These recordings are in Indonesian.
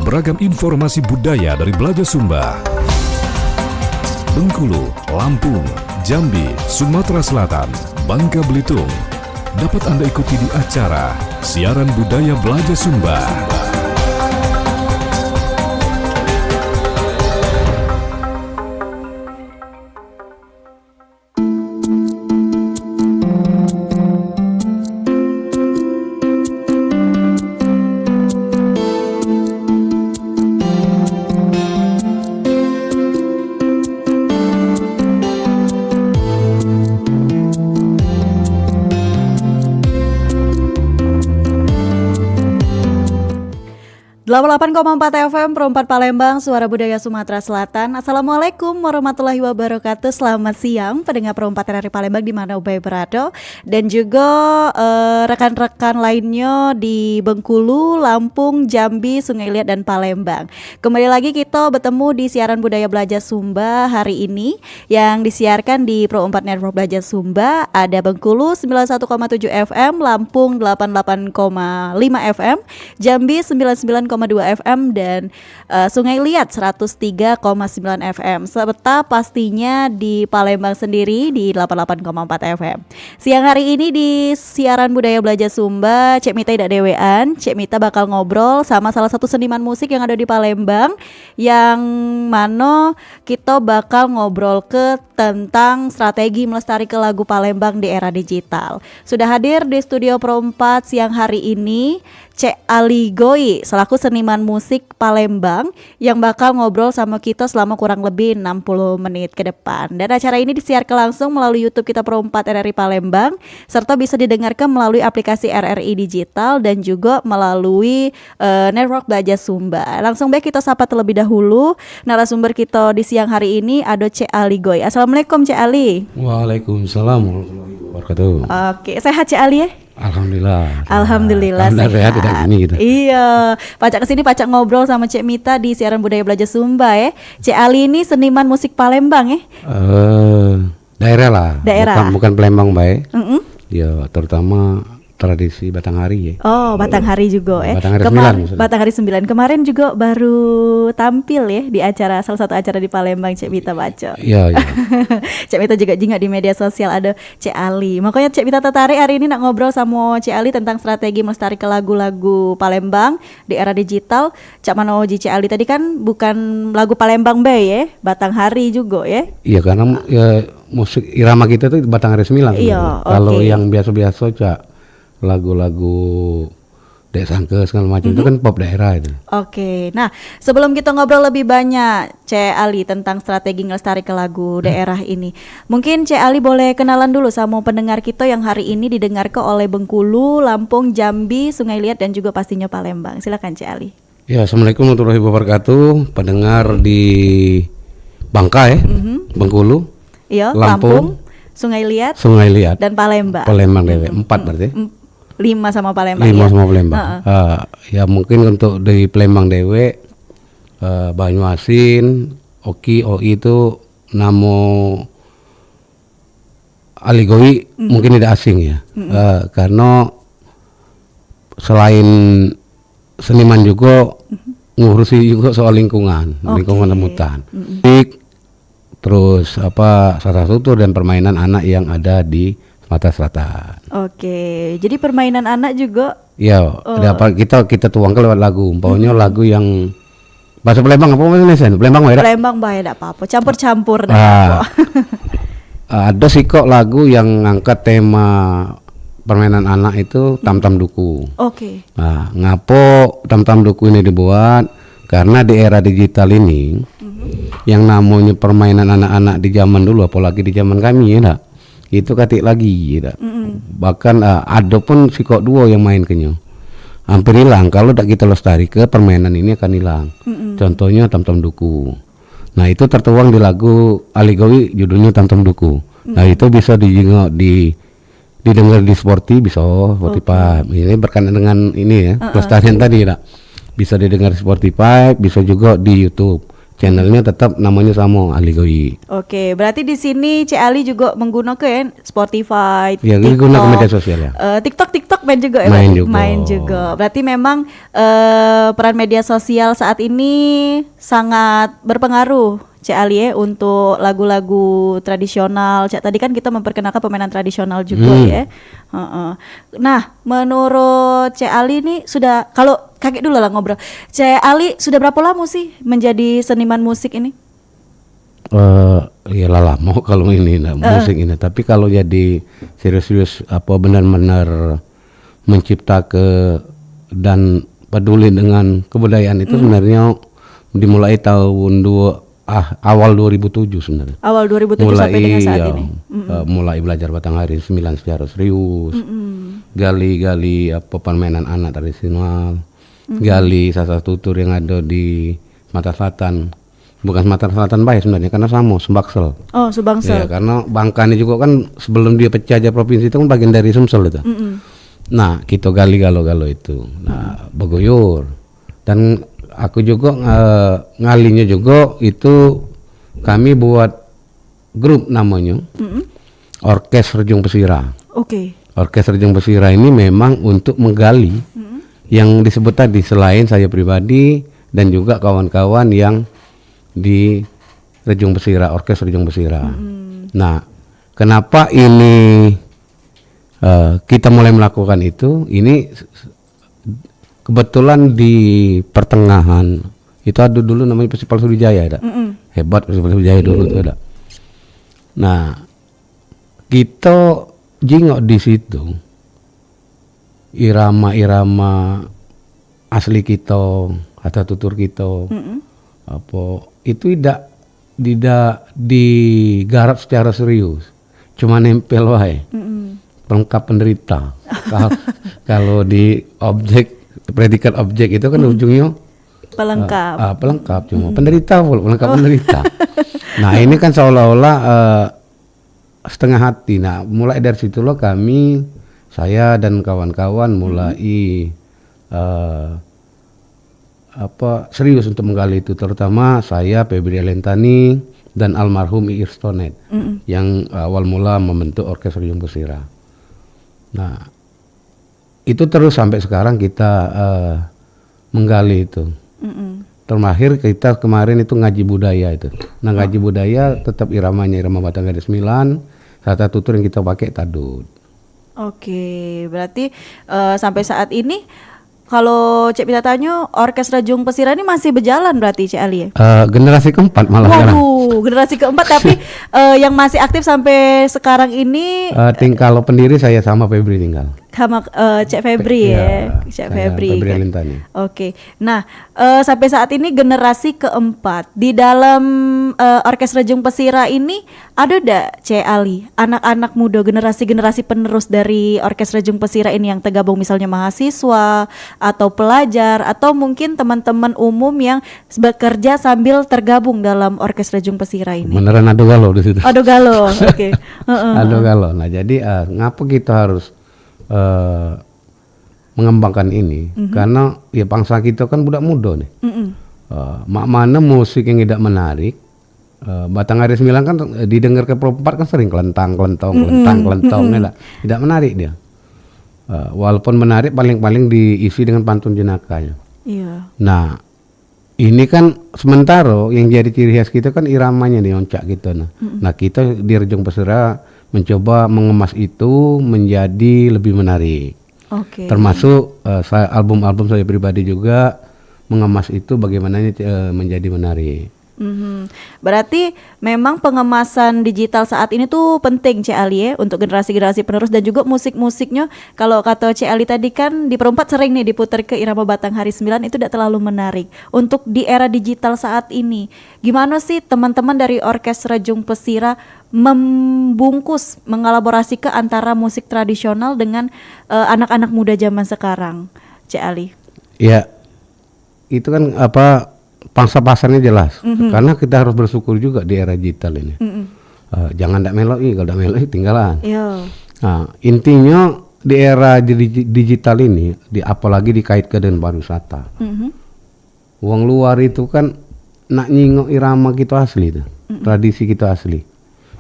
beragam informasi budaya dari Belajar Sumba. Bengkulu, Lampung, Jambi, Sumatera Selatan, Bangka Belitung. Dapat Anda ikuti di acara Siaran Budaya Belajar Sumba. Delapan 88,4 FM Perempat Palembang, Suara Budaya Sumatera Selatan. Assalamualaikum warahmatullahi wabarakatuh. Selamat siang pendengar Perempat RRI Palembang di mana Ubay berada, dan juga rekan-rekan lainnya di Bengkulu, Lampung, Jambi, Sungai Liat dan Palembang. Kembali lagi kita bertemu di siaran Budaya Belajar Sumba hari ini yang disiarkan di Pro 4 Network Belajar Sumba. Ada Bengkulu 91,7 FM, Lampung 88,5 FM, Jambi 99,2 FM dan Sungai Liat 103,9 FM, serta pastinya di Palembang sendiri di 88,4 FM. Siang hari ini di siaran Budaya Belajar Sumba, Cek Mita tidak dewean. Cek Mita bakal ngobrol sama salah satu seniman musik yang ada di Palembang, yang mana kita bakal ngobrol tentang strategi melestarikan lagu Palembang di era digital. Sudah hadir di studio Pro 4 siang hari ini Cek Ali Goi selaku seniman musik Palembang yang bakal ngobrol sama kita selama kurang lebih 60 menit ke depan. Dan acara ini disiarkan langsung melalui YouTube kita Pro 4 RRI Palembang, serta bisa didengarkan melalui aplikasi RRI Digital dan juga melalui Network Belajar Sumba. Langsung baik kita sapa terlebih dahulu narasumber kita di siang hari ini, ada Cek Ali Goi. Assalamualaikum Cek Ali. Waalaikumsalam warahmatullahi wabarakatuh. Oke, sehat Cek Ali ya? Alhamdulillah sehat. Tidak gini gitu. Iya, pacak kesini pacak ngobrol sama Cek Mita di siaran Budaya Belajar Sumba ya. Cek Ali ini seniman musik Palembang ya? Daerah lah. Bukan Palembang baik. Ya, terutama tradisi Batanghari ya. Oh, Batanghari juga ya. Batanghari 9 kemarin juga baru tampil ya di acara, salah satu acara di Palembang Cek Mita baca. Iya. Cek Mita juga jingat di media sosial ada Cek Ali. Makanya Cek Mita tertarik hari ini nak ngobrol sama Cek Ali tentang strategi melestarikan lagu-lagu Palembang di era digital. Cak Mano Oji Cek Ali tadi kan bukan lagu Palembang bae ya, Batanghari juga ya. Iya, karena ya musik irama kita tuh Batanghari 9. Iya, kalau yang biasa-biasa Cak lagu-lagu Dek Sangke segala macam itu kan pop daerah itu. Oke. Nah, sebelum kita ngobrol lebih banyak Cek Ali tentang strategi ngelestarikan lagu daerah ini, mungkin Cek Ali boleh kenalan dulu sama pendengar kita yang hari ini didengarkan oleh Bengkulu, Lampung, Jambi, Sungai Liat dan juga pastinya Palembang. Silakan Cek Ali. Ya, Assalamualaikum warahmatullahi wabarakatuh. Pendengar di Bangka ya, Bengkulu, iya, Lampung, Sungai Liat dan Palembang. Palembang dewe 4 berarti. 5 sama Palembang. 5 sama Palembang. Ya mungkin untuk di Palembang dewe, Banyuasin, Oki, OI itu namo Ali Goi mungkin tidak asing ya. Karena selain seniman juga ngurusi juga soal lingkungan hutan. Terus salah satu dan permainan anak yang ada di Sumatera Selatan. Oke, jadi permainan anak juga. Ya, kita tuangkan lewat lagu. Umpamanya lagu yang bahasa Palembang apa Indonesia? Palembang bae. Palembang bae enggak apa-apa. Campur-campur ada sih kok lagu yang ngangkat tema permainan anak itu Tam-Tam Duku. Oke. Nah, ngapo Tam-Tam Duku ini dibuat? Karena di era digital ini yang namanya permainan anak-anak di zaman dulu, apalagi di zaman kami ya, itu katik lagi ya. Bahkan ada pun si kok duo yang main kenyo hampir hilang. Kalau tak kita lestari ke permainan ini akan hilang. Contohnya Tam-Tam Duku. Nah, itu tertuang di lagu Ali Goi judulnya Tam-Tam Duku. Nah, itu bisa didengar di Spotify. Ini berkaitan dengan ini ya, pelestarian tadi ya. Bisa didengar di Spotify, bisa juga di YouTube. channelnya tetap namanya sama Ali Goi. Oke, berarti di sini Cik Ali juga menggunakan Spotify, Ya, TikTok, gunakan media sosial ya. TikTok main juga ya, Main berarti? juga. Main juga. Berarti memang peran media sosial saat ini sangat berpengaruh Cik Ali ya untuk lagu-lagu tradisional. Cik tadi kan kita memperkenalkan permainan tradisional juga ya. Nah, menurut Cik Ali nih sudah, kalau kakek dulu lah ngobrol. Cik Ali sudah berapa lama sih menjadi seniman musik ini? Ya lama kalau ini musik ini. Tapi kalau jadi serius-serius apa benar-benar mencipta dan peduli dengan kebudayaan itu sebenarnya dimulai tahun awal 2007 sebenarnya. Awal 2007 sampai dengan saat ini. Mulai belajar Batanghari 9 secara serius. Gali-gali apa permainan anak tradisional. Gali salah satu tutur yang ada di Sumatera Selatan. Bukan Sumatera Selatan baik sebenarnya karena sama Sumbaksel. Oh, Subangsel. Ya, karena Bangka ini juga kan sebelum dia pecah aja provinsi itu kan bagian dari Sumsel itu. Nah, kita gali galo-galo itu. Nah, Bogor. Dan aku juga ngalinya juga itu kami buat grup namanya Orkes Rejung Pesira. Oke. Orkes Rejung Pesira ini memang untuk menggali yang disebut tadi selain saya pribadi dan juga kawan-kawan yang di Rejung Pesira, Orkes Rejung Pesira. Nah, kenapa ini kita mulai melakukan itu? Ini kebetulan di pertengahan itu ada dulu namanya Festival Sriwijaya ada. Hebat Festival Sriwijaya dulu itu ada. Nah, kita jingok di situ irama-irama asli kita atau tutur kita apa itu tidak digarap secara serius, cuma nempel wae. Pelengkap penderita. Kalau di predikat objek itu kan ujungnya Pelengkap. pelengkap cuma penderita, pelengkap penderita. Nah, ini kan seolah-olah setengah hati. Nah, mulai dari situlah saya dan kawan-kawan mulai serius untuk menggali itu, terutama saya Febri Alentani dan almarhum Iir Stonet yang awal mula membentuk Orkes Rejung Pesira. Nah, itu terus sampai sekarang kita menggali itu. Terakhir kita kemarin itu ngaji budaya itu. Nah, ngaji budaya tetap iramanya irama Batanghari 9. Salah satu tutur yang kita pakai tadut. Oke, berarti sampai saat ini kalau Cik Pita tanya Orkes Rejung Pesira ini masih berjalan berarti Cik Ali ya? Generasi keempat malah sekarang. Waduh, generasi keempat tapi yang masih aktif sampai sekarang ini Kalau pendiri saya sama Febri tinggal. sama Cik Febri ya, Cik Febri. Febri Alentani. Oke, nah sampai saat ini generasi keempat di dalam Orkes Rejung Pesira ini ada ndak Cik Ali anak-anak muda generasi penerus dari Orkes Rejung Pesira ini yang tergabung misalnya mahasiswa atau pelajar atau mungkin teman-teman umum yang bekerja sambil tergabung dalam Orkes Rejung Pesira ini? Beneran ada galau di situ. Ada galau, oke. Ada galau. Nah, jadi ngapa kita harus mengembangkan ini? Karena ya bangsa kita kan budak muda nih. Mak mana musik yang tidak menarik. Batanghari 9 kan didengar ke perempat kan sering kelentang, tidak menarik dia. Walaupun menarik paling-paling diisi dengan pantun jenakanya. Iya. Nah, ini kan sementara yang jadi ciri khas kita kan iramanya nih oncak gitu. Nah, kita di Rejung Pesira mencoba mengemas itu menjadi lebih menarik. Oke. Termasuk album-album saya pribadi juga mengemas itu bagaimana menjadi menarik. Berarti memang pengemasan digital saat ini tuh penting Cik Ali ya untuk generasi-generasi penerus dan juga musik-musiknya. Kalau kata Cik Ali tadi kan di perempat sering nih diputar ke irama Batanghari 9 itu tidak terlalu menarik. Untuk di era digital saat ini, gimana sih teman-teman dari Orkes Rejung Pesira membungkus, mengelaborasi ke antara musik tradisional dengan anak-anak muda zaman sekarang, Cik Ali? Ya, itu kan pangsa pasarnya jelas, karena kita harus bersyukur juga di era digital ini. Jangan ndak meloi, kalau ndak meloi tinggalan. Iya. Nah, intinya di era digital ini, apalagi dikaitkan dengan pariwisata. Uang luar itu kan nak nyingok irama kita asli tuh, tradisi kita asli.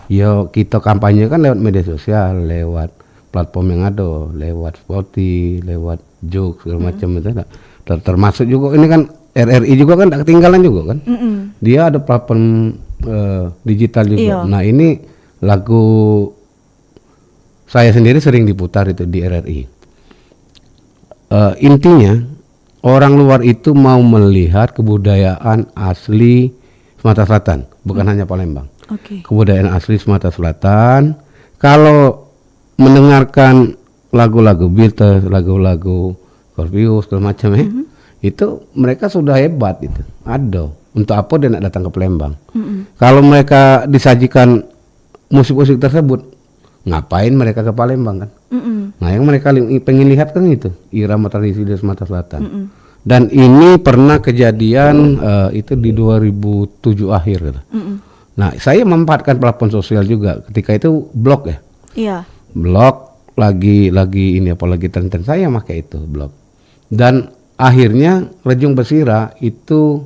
Yo kita kampanye kan lewat media sosial, lewat platform yang ada, lewat Spotify, lewat Joox segala macam itu. Termasuk juga ini kan RRI juga kan tak ketinggalan juga kan. Dia ada platform digital juga. Iya. Nah ini lagu saya sendiri sering diputar itu di RRI. Intinya orang luar itu mau melihat kebudayaan asli Sumatera Selatan, bukan hanya Palembang. Oke. Kebudayaan asli Sumatera Selatan. Kalau mendengarkan lagu-lagu Beatles, lagu-lagu Scorpions segala macam itu mereka sudah hebat itu. Ada. Untuk apa dia nak datang ke Palembang? Kalau mereka disajikan musik-musik tersebut, ngapain mereka ke Palembang kan? Nah, yang mereka pengen lihat kan itu irama tradisi di Sumatera Selatan. Dan ini pernah kejadian itu di 2007 akhir gitu. Nah, saya memanfaatkan platform sosial juga. Ketika itu blog ya. Iya. Blog lagi ini apalagi tren saya pakai itu blog. Dan akhirnya Rejung Pesira itu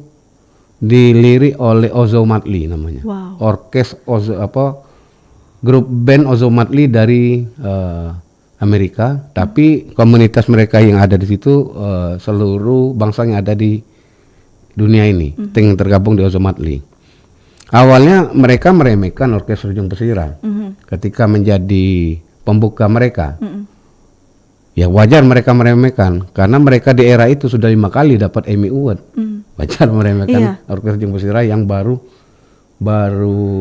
dilirik oleh Ozo Matli namanya. Wow. Orkes Ozo grup band Ozo Matli dari Amerika, tapi komunitas mereka yang ada di situ seluruh bangsa yang ada di dunia ini yang tergabung di Ozo Matli. Awalnya mereka meremehkan Orkes Rejung Pesira ketika menjadi pembuka mereka. Ya wajar mereka meremehkan karena mereka di era itu sudah 5 kali dapat Emmy Award. Wajar meremehkan Orkes Rejung Pesira yang baru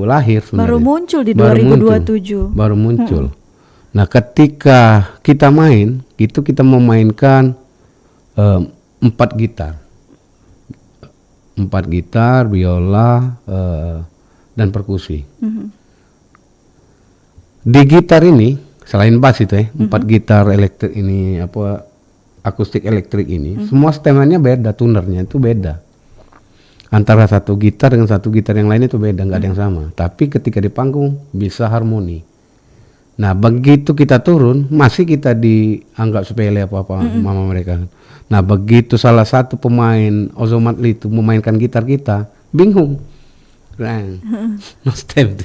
lahir sebenarnya. Baru muncul di Baru 2027. Baru muncul. Nah, ketika kita main, itu kita memainkan 4 gitar. 4 gitar, biola, dan perkusi. Di gitar ini, selain bass itu 4 gitar elektrik ini, akustik elektrik ini, semua stemanya beda, tunernya itu beda. Antara satu gitar dengan satu gitar yang lain itu beda, nggak ada yang sama. Tapi ketika di panggung bisa harmoni. Nah, begitu kita turun, masih kita dianggap sepele apa-apa mama mereka. Nah, begitu salah satu pemain Ozo Matli itu memainkan gitar kita, bingung. No stem.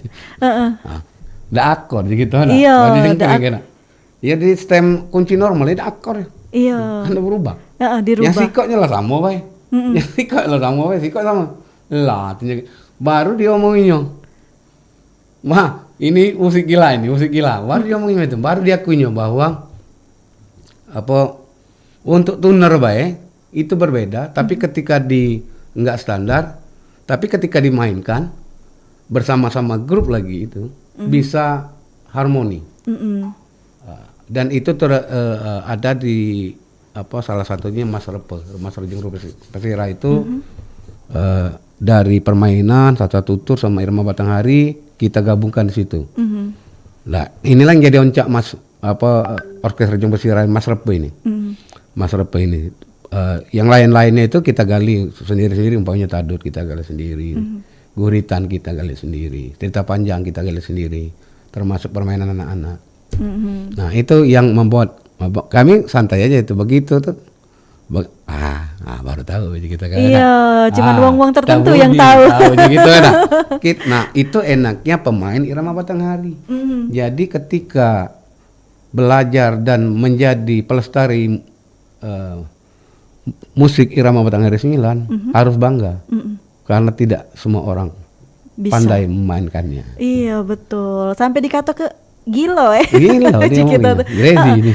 Nggak akor gitu. Iya, ya di stem kunci normal itu akor. Iya. Anda berubah. Dirubah. Yang sikoknya lah sama, baik. Yang sikok lah sama, baik. Sikok sama. Lah, baru dia omonginnya. Wah, ini musik gila. Baru dia omongin itu, baru dia akuinya bahwa untuk tuner baik itu berbeda, tapi ketika nggak standar, tapi ketika dimainkan bersama-sama grup lagi itu bisa harmoni. Dan itu ada di salah satunya Mas Rejung Pesira itu dari permainan satu tutur sama Irma Batanghari kita gabungkan di situ. Nah, inilah yang jadi oncak Orkes Rejung Pesira Mas Repe ini. Mas Repe ini. Yang lain-lainnya itu kita gali sendiri-sendiri, umpamanya Tadut kita gali sendiri. Guritan kita gali sendiri. Cerita panjang kita gali sendiri. Termasuk permainan anak-anak. Nah, itu yang membuat kami santai aja itu begitu tuh. Baru tahu kita kan. Iya, cuman wong-wong tertentu yang tahu. Gitu, nah, itu enaknya pemain Irama Batanghari. Jadi ketika belajar dan menjadi pelestari musik Irama Batanghari 9 harus bangga. Karena tidak semua orang pandai memainkannya. Iya, betul. Sampai dikata gila Gila dia kita tuh.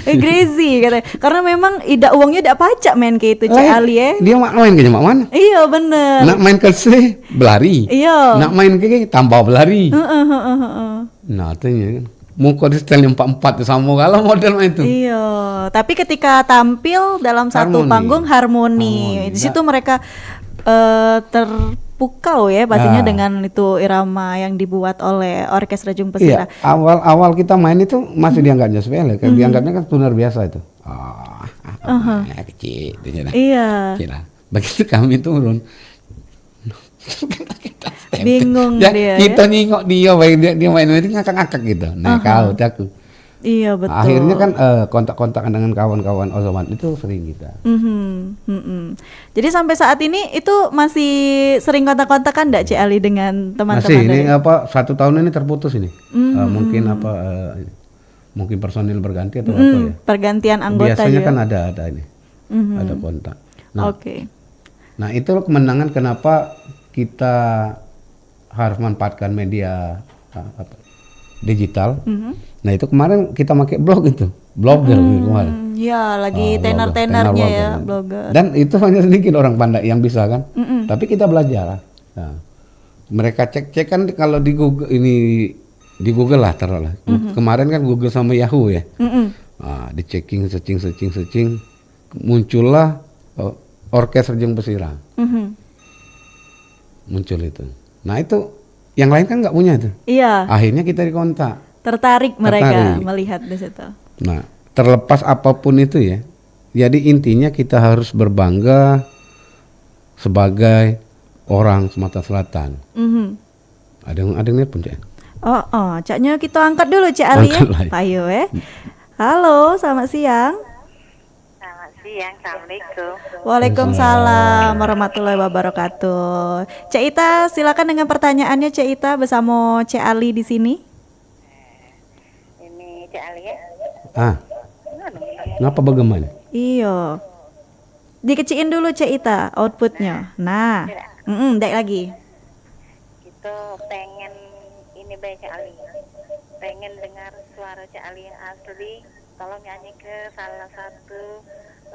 Crazy katanya. Karena memang uangnya tidak pacak main kayak itu Cik Ali Dia main ke mak mana? Iya bener. Nak main ke belari. Iya. Nak main ke tambah belari. Nah, tanya muka di style 44 sama kalau model itu. Iya, tapi ketika tampil dalam satu panggung harmoni. Di situ mereka terpukau ya pastinya dengan itu irama yang dibuat oleh Orkes Rejung Pesira. Iya, awal kita main itu masih dianggapnya sepele, dianggapnya kan tuner biasa itu. Kecil, iya. Begitu kami turun, bingung dia. Kita nengok dia, dia main itu ngakak-ngakak gitu. Nah, aku Iya betul. Akhirnya kan kontak-kontakan dengan kawan-kawan otomatis itu sering kita. Jadi sampai saat ini itu masih sering kontak-kontakan enggak Cik Ali dengan teman-teman? Masih ini 1 tahun ini terputus ini. Mungkin mungkin personil berganti atau apa ya. Pergantian anggota biasanya juga. kan ada ini. Ada kontak. Nah, Oke. Nah itu kemenangan kenapa kita harus manfaatkan media digital. Nah itu kemarin kita pakai blog itu, blogger kemarin. Ya lagi Blogger, tenar-tenarnya tenar ya blogger. blogger. Dan itu hanya sedikit orang pandai yang bisa kan. Tapi kita belajar. Nah, mereka cek kan kalau di Google ini di Google lah taruhlah. Kemarin kan Google sama Yahoo ya. Nah, di searching muncullah orkes Rejeng Pesira. Muncul itu. Nah itu yang lain kan nggak punya itu. Iya. Akhirnya kita dikontak. Tertarik mereka Tertarik. melihat di situ. Nah terlepas apapun itu ya. Jadi intinya kita harus berbangga sebagai orang Sumatera Selatan. Ada yang nelpon Cak? Caknya kita angkat dulu Cik Ali ya. Angkat lah. Ayo Halo, selamat siang. Selamat siang, Assalamualaikum. Waalaikumsalam warahmatullahi wabarakatuh. Cik Ita, silakan dengan pertanyaannya Cik Ita bersama Cik Ali di sini. Ini Cik Ali ya. Kenapa bagaimana? Iya. Dikecilin dulu Cik Ita outputnya. Nah, dek lagi. Kita pengen ini baik Cik Ali. Pengen dengar suara Cik Ali yang asli. Tolong nyanyi ke salah satu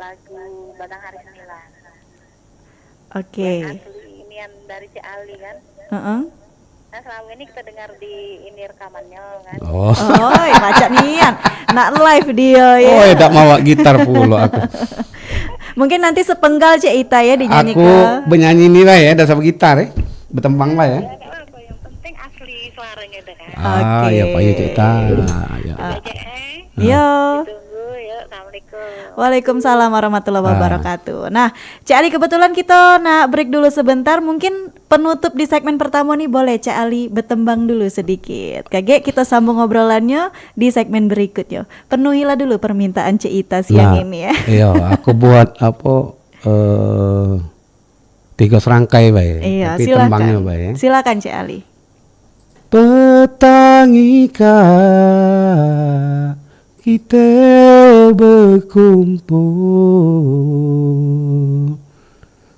lagu Badang Hari Sembilan. Oke. Asli ini yang dari Cik Ali kan. Nah selama ini kita dengar di ini rekamannya kan. Oh, Macam nian. Nak live dia ya. oh tak mau gitar pula aku. Mungkin nanti sepenggal Cik Ita ya dinyanyi Aku bernyanyi ini lah ya, dasar gitar ya, bertembang lah ya. Gak apa yang penting asli suaranya deh kan. Oke. Ya Pak ya cerita. Ya. Yo. Tunggu ya. Assalamualaikum. Waalaikumsalam warahmatullahi wabarakatuh. Nah, Cik Ali kebetulan kita nak break dulu sebentar. Mungkin penutup di segmen pertama nih boleh Cik Ali bertembang dulu sedikit. Kagak kita sambung ngobrolannya di segmen berikutnya. Penuhilah dulu permintaan Cik Ita siang ini ya. Iya, aku buat apa 3 serangkai baik. Iya, Tapi tembangnya silakan. baik ya. Silakan Cik Ali. Petangika kita berkumpul,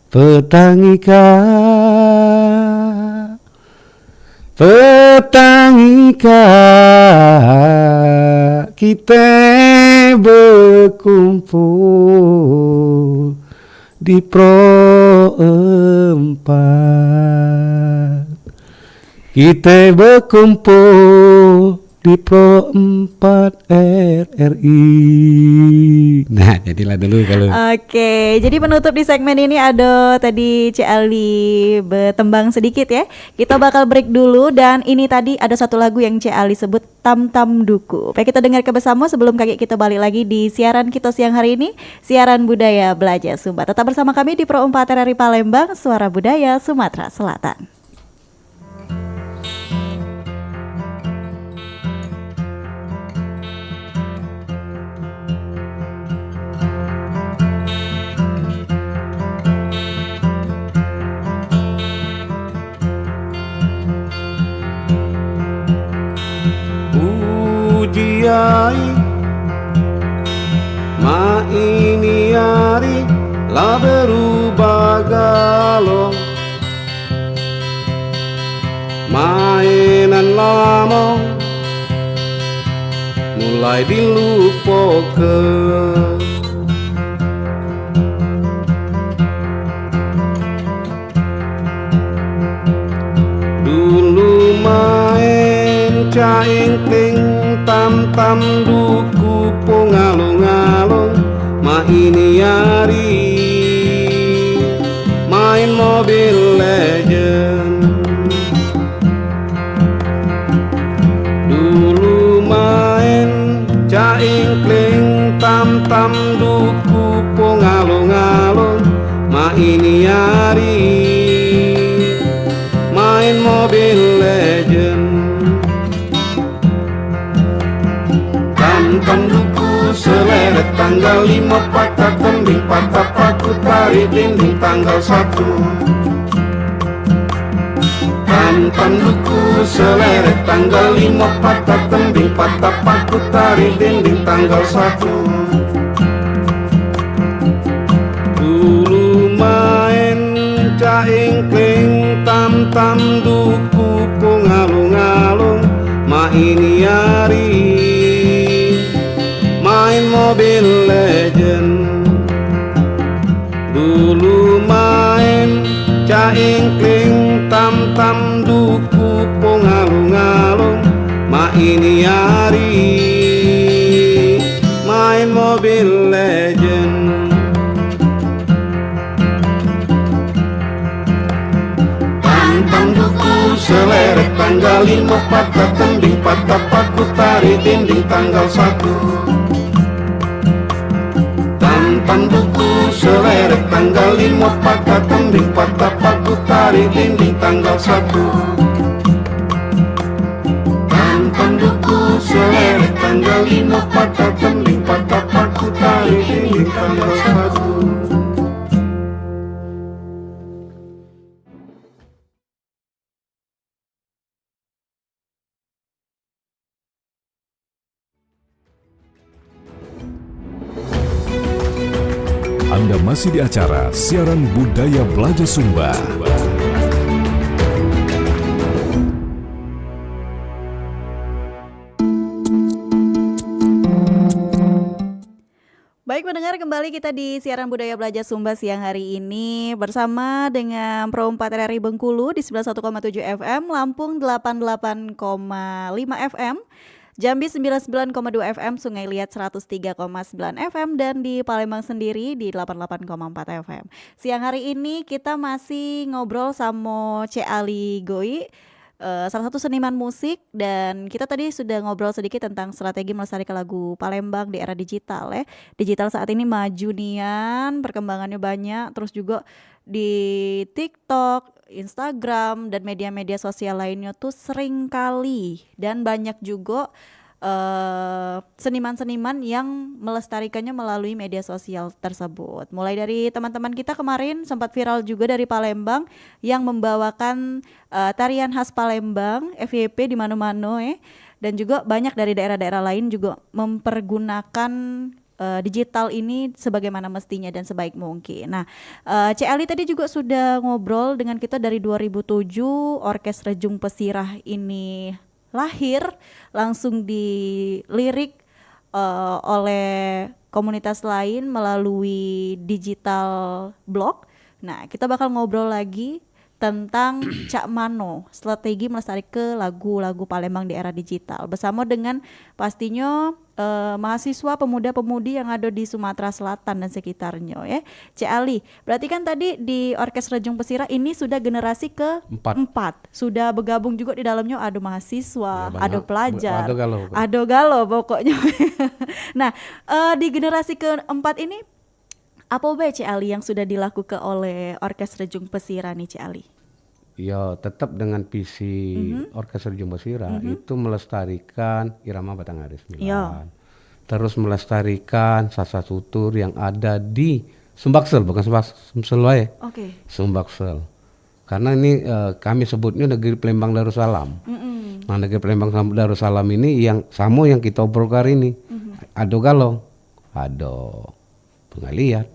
petangika kita berkumpul di Pro 4. Kita berkumpul di Pro 4 RRI. Nah, jadilah dulu kalau. Oke, jadi penutup di segmen ini ada tadi Cik Ali bertembang sedikit ya. Kita bakal break dulu dan ini tadi ada satu lagu yang Cik Ali sebut Tam Tam Duku. Baik, kita dengar bersama sebelum kita balik lagi di siaran kita siang hari ini, siaran budaya Belajar Sumba. Tetap bersama kami di Pro 4 RRI Palembang, Suara Budaya Sumatera Selatan. Ujiai ma ini hari la berubah galong, mainan lama mulai dilupakan. Dulu main caing ting tam tam duku pongalung-alung, ma ini hari main Mobile Legend. Dulu main caing ting tam tam duku pongalung-alung, ma ini hari main Mobile Legend. tanggal 5 patah tembing patah paku tarik dinding tanggal 1. Tantan duku seleret tanggal 5 patah tembing patah paku tarik dinding tanggal 1. Dulu main caing kling tam tam duku pungalung-alung main yari main Mobile Legend. Dulu main caing kling tam tam duku pungalung-alung main yari main Mobile Legend. Tam duku seleret tanggal 5 patah tembing patah paku tarik dinding tanggal 1. Tam duku seleret tanggal 5 patah tembing patah paku tarik dinding tanggal 1. Tam duku seleret tanggal 5 patah tembing patah paku tarik dinding tanggal 1. Anda masih di acara Siaran Budaya Belajar Sumba. Baik pendengar, kembali kita di Siaran Budaya Belajar Sumba siang hari ini bersama dengan Pro 4 RRI Bengkulu di 91,7 FM, Lampung 88,5 FM, Jambi 99,2 FM, Sungai Liat 103,9 FM, dan di Palembang sendiri di 88,4 FM. Siang hari ini kita masih ngobrol sama Cek Ali Goi, salah satu seniman musik, dan kita tadi sudah ngobrol sedikit tentang strategi melestarikan lagu Palembang di era digital ya. Digital saat ini maju nian, perkembangannya banyak, terus juga di TikTok, Instagram, dan media-media sosial lainnya tuh sering kali dan banyak juga seniman-seniman yang melestarikannya melalui media sosial tersebut. Mulai dari teman-teman kita kemarin sempat viral juga dari Palembang yang membawakan tarian khas Palembang, FYP di mana-mana dan juga banyak dari daerah-daerah lain juga mempergunakan digital ini sebagaimana mestinya dan sebaik mungkin. Nah, Cek Ali tadi juga sudah ngobrol dengan kita dari 2007 Orkes Rejung Pesirah ini lahir, langsung dilirik oleh komunitas lain melalui digital blog. Nah, kita bakal ngobrol lagi tentang Cak Mano, strategi melestarikan lagu-lagu Palembang di era digital bersama dengan pastinya mahasiswa pemuda-pemudi yang ada di Sumatera Selatan dan sekitarnya ya. Cik Ali, berarti kan tadi di Orkes Rejung Pesirah ini sudah generasi keempat, sudah bergabung juga di dalamnya ada mahasiswa, ya, ada pelajar, ada galau pokoknya. Nah, di generasi keempat ini apa Cik Ali yang sudah dilakukan oleh Orkes Rejung Pesirah nih Cik Ali? Ya tetap dengan visi Orkes Rejung Pesirah itu melestarikan irama Batangaris 9. Terus melestarikan sasa tutur yang ada di Sumbaksel, bukan Sumbaksel wae. Oke. Sumbaksel. Karena ini kami sebutnya negeri Palembang Darussalam. Nah, negeri Palembang Darussalam ini yang sama yang kita obrol hari ini. Ada Galong, ada Pengaliat,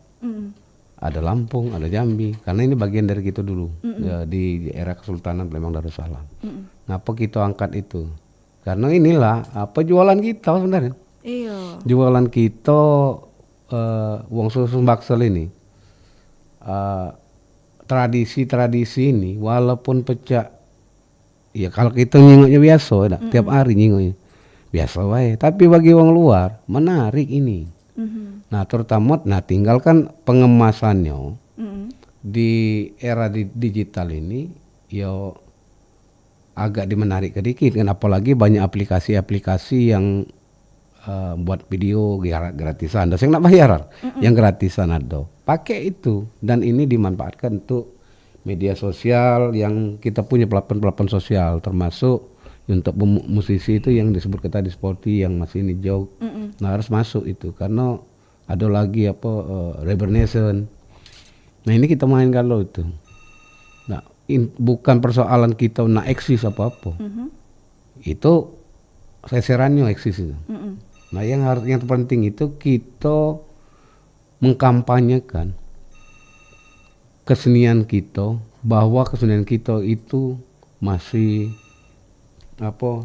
ada Lampung, ada Jambi, karena ini bagian dari kita dulu ya, di era Kesultanan Palembang Darussalam. Ngapa kita angkat itu? Karena inilah apa jualan kita sebenarnya. Iya. Jualan kita wong Sumbaksel ini tradisi-tradisi ini walaupun pecah, ya kalau kita nyingoknya biasa, tiap hari nyingoknya biasa wae. Tapi bagi wong luar menarik ini. Nah terutama, tinggalkan pengemasannya di era digital ini, yo agak dimenarik sedikit kan, apalagi banyak aplikasi-aplikasi yang buat video gratisan. Ada yang nak bayar, yang gratisan ada. Pakai itu, dan ini dimanfaatkan untuk media sosial yang kita punya platform sosial, termasuk untuk musisi itu yang disebut kita di sporty yang masih ini jauh. Nah harus masuk itu karena ada lagi Rebernation. Nah ini kita main kalau itu. Nah bukan persoalan kita nak eksis apa-apa. Itu seserannya eksis itu. Nah yang terpenting itu kita mengkampanyekan kesenian kita, bahwa kesenian kita itu masih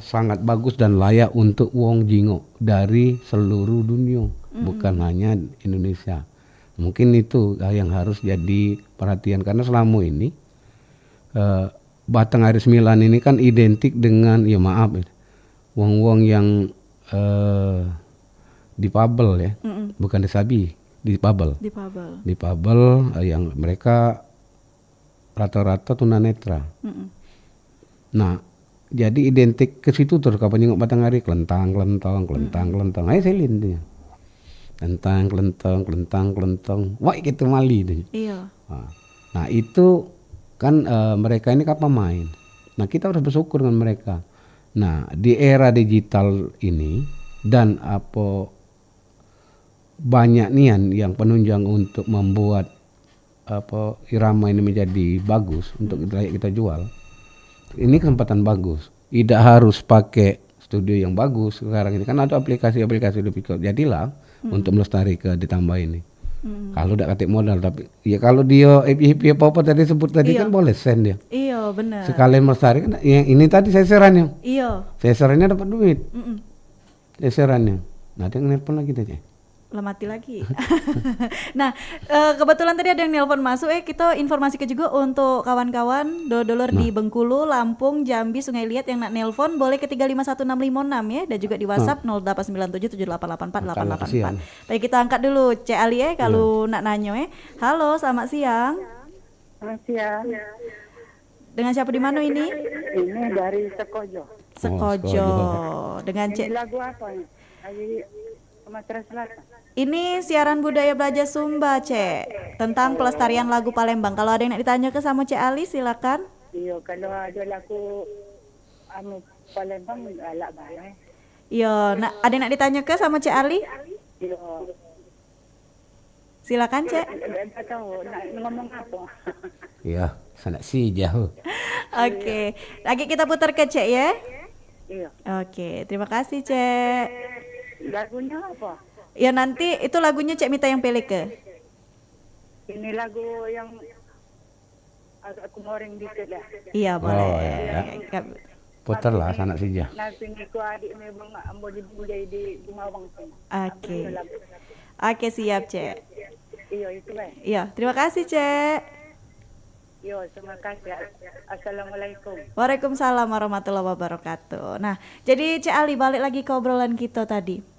sangat bagus dan layak untuk wong jingok dari seluruh dunia, bukan hanya Indonesia. Mungkin itu yang harus jadi perhatian, karena selama ini Batang Hari 9 ini kan identik dengan, ya maaf, wong-wong yang difabel ya, bukan disabi, difabel yang mereka rata-rata tunanetra. Nah jadi identik ke situ terus, kapan nyengok Batang Hari kelentang. Ayo selin dia. Kelentang. Wah gitu mali dia. Iya. Nah itu kan mereka ini kapan main. Nah kita harus bersyukur dengan mereka. Nah di era digital ini dan banyak nian yang penunjang untuk membuat irama ini menjadi bagus untuk kita jual. Ini kesempatan bagus. Tidak harus pakai studio yang bagus sekarang ini, kan ada aplikasi-aplikasi lebih kecil. Jadilah untuk melestarikan ditambah ini. Kalau tidak katik modal, tapi ya kalau dia happy apa tadi sebut tadi kan boleh send dia. Iya benar. Sekalian melestarikan. Yang ini tadi seserannya. Iya. Seserannya dapat duit. Seserannya. Nah dia nelpon lagi tadi. Mati lagi. Nah, kebetulan tadi ada yang nelpon masuk. Kita informasikan juga untuk kawan-kawan dolar di Bengkulu, Lampung, Jambi, Sungai Liat yang nak nelpon boleh ke 351656 ya, dan juga di WhatsApp 089778848884. Baik, kita angkat dulu Cek Ali kalau nak nanya Halo, selamat siang. Selamat siang. Dengan siapa di mana ini? Ini dari Sekojo. Sekojo. Dengan Ini lagu apa ini? Dari Sumatera Selatan. Ini siaran budaya belajar Sumba, Cek, tentang pelestarian lagu Palembang. Kalau ada yang nak ditanya ke sama Cek Ali, silakan. Iya, kalau ada lagu Palembang galak banget. Iya, ada yang nak ditanya ke sama Cek Ali? Iya. Silakan, Cek. Enggak tahu nak ngomong apa. Iya, sana sih jauh. Oke, lagi kita putar ke Cek ya. Iya. Oke, terima kasih, Cek. Lagunya apa? Ya nanti itu lagunya Cek Mita yang pilih ke. Ini lagu yang aku goreng dikit lah. Iya, boleh. Ya. Putarlah sana saja. Nanti niku adik memang ambo dibudai di Bungawang sana. Oke. Oke, siap, Cek. Iya, itu lah. Iya, terima kasih, Cek. Iya, terima kasih. Assalamualaikum. Waalaikumsalam warahmatullahi wabarakatuh. Nah, jadi Cek Ali balik lagi ke obrolan kita tadi.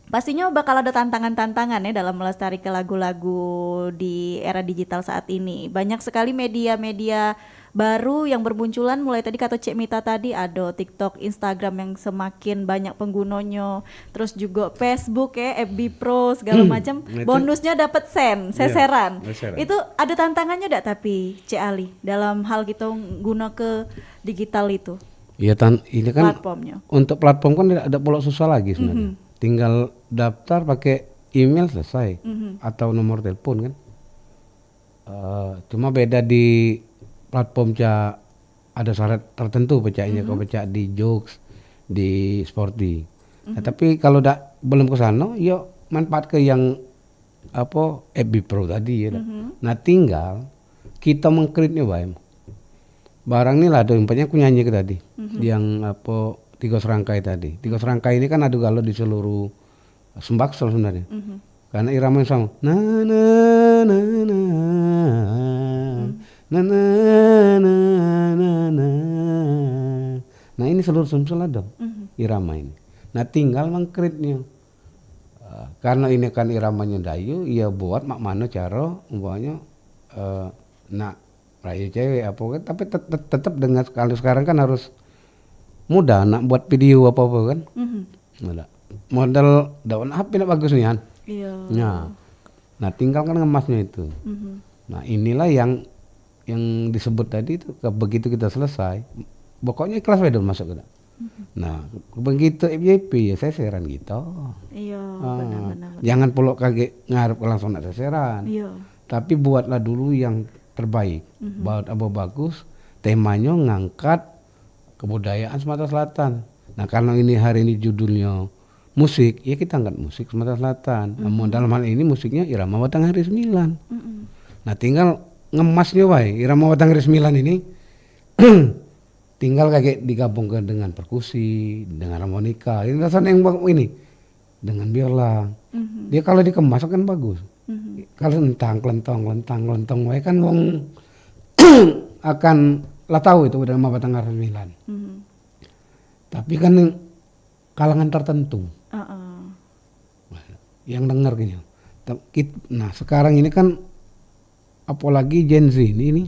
Pastinya bakal ada tantangan-tantangan ya dalam melestarikan lagu-lagu di era digital saat ini. Banyak sekali media-media baru yang bermunculan, mulai tadi kata Cek Mita tadi ada TikTok, Instagram yang semakin banyak penggunanya, terus juga Facebook ya, FB Pro segala macam. Bonusnya dapat seseran. Itu ada tantangannya enggak tapi Cek Ali dalam hal kita guna ke digital itu? Iya, ini kan platformnya. Untuk platform kan tidak ada pola susah lagi sebenarnya. Tinggal daftar pakai email selesai atau nomor telepon kan. Cuma beda di platform ada syarat tertentu pecahnya, kalau pecah di jokes, di sporty. Nah, tapi kalau belum ke sana, yuk manfaat ke yang FB Pro tadi ya. Nah tinggal kita mengkritnya barang ini lah, umpamanya aku nyanyi ke tadi, yang Tiga Serangkai tadi. Tiga Serangkai ini kan ada galau di seluruh Sumbaksel sebenarnya. Karena irama yang sama. Na na na na na na na na na. Nah ini seluruh Sumsel ada irama ini. Nah tinggal mengkritnya. Karena ini kan iramanya Dayu, ia buat mak mana cara umpamanya nak rayu cewek apa kan, tapi tetap dengan kalau sekarang kan harus mudah nak buat video apa-apa kan. Modal daun HP nak bagus nih kan. Iya. Nah tinggal kan ngemasnya itu. Nah inilah yang disebut tadi itu, begitu kita selesai pokoknya ikhlas wedon masuk ke Nah, begitu FYP ya seseran gitu. Iya, Ah, benar-benar. jangan pulok kaget ngarep langsung nak seseran. Iya. Tapi buatlah dulu yang terbaik. Buat apa bagus, temanya ngangkat kebudayaan Sumatera Selatan. Nah, karena ini hari ini judulnya musik, ya kita angkat musik Sumatera Selatan. Namun dalam hal ini musiknya Irama Batanghari 9. Nah, tinggal ngemasnya wae Irama Batanghari 9 ini tinggal kayak digabungkan dengan perkusi, dengan harmonika. Ini rasanya yang ini dengan biola. Dia kalau dikemas kan bagus. Kalau lentang, wae kan wong akan lah tahu itu Irama Batanghari 9. Tapi kan kalangan tertentu yang dengar gitu. Nah, sekarang ini kan apalagi Gen Z ini